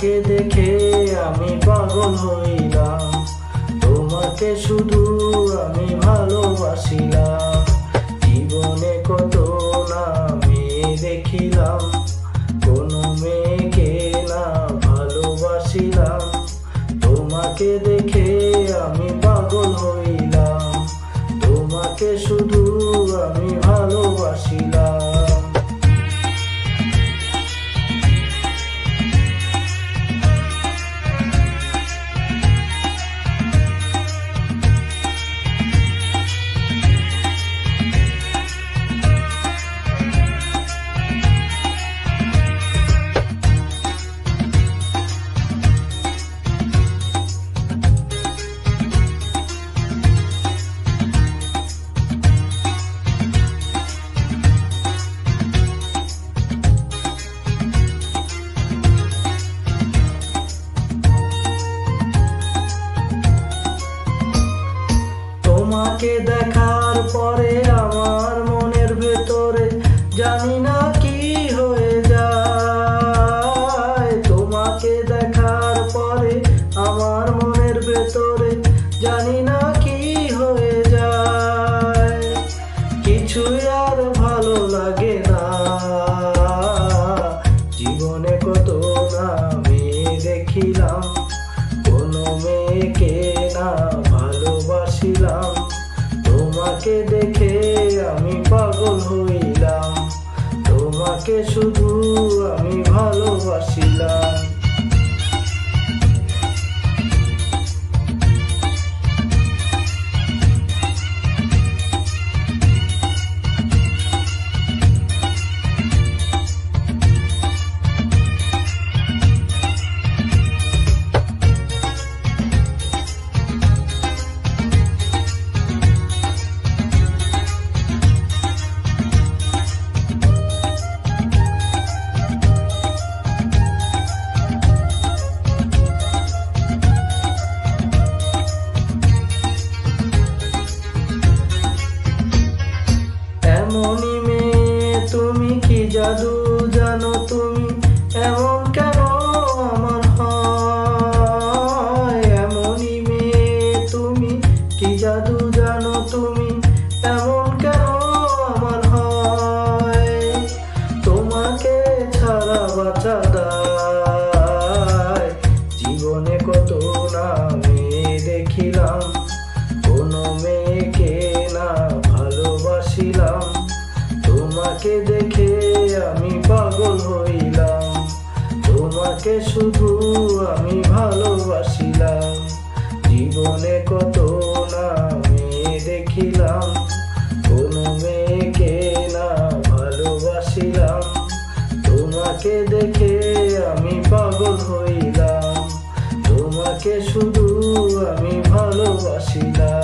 তোমাকে দেখে আমি পাগল হইলাম, তোমাকে শুধু আমি ভালোবাসিলাম। জীবনে কত না মেয়ে দেখিলাম, কোনো মেয়েকে না ভালোবাসিলাম। তোমাকে দেখে আমি পাগল হইলাম, তোমাকে শুধু আমি ভালোবাসিলাম। তোমাকে দেখার পরে আমার মনের ভেতরে জানি না কি হয়ে যায়। তোমাকে দেখার পরে আমার মনের ভেতরে জানি না কি হয়ে যায়। কিছুই আর ভালো লাগে না, জীবনে কত না মেয়ে দেখিলাম, কোনো মেয়েকে না ভালোবাসিলাম। তোমাকে দেখে আমি পাগল হইলাম, তোমাকে শুধু আমি ভালোবাসিলাম। এমনই মেয়ে তুমি, কি জাদু জানো তুমি, এমন কেন আমার হয়। এমনই মেয়ে তুমি, কি জাদু জানো তুমি, এমন কেন আমার হয়। তোমাকে ছাড়া বাঁচা দায়, জীবনে কত না মেয়ে দেখিলাম, কোনো মেয়েকে না ভালোবাসিলাম। তোমাকে দেখে আমি পাগল হইলাম, তোমাকে শুধু আমি ভালোবাসিলাম। জীবনে কত না মেয়ে দেখিলাম, কোনো মেয়েকে না ভালোবাসিলাম। তোমাকে দেখে আমি পাগল হইলাম, তোমাকে শুধু আমি ভালোবাসিলাম।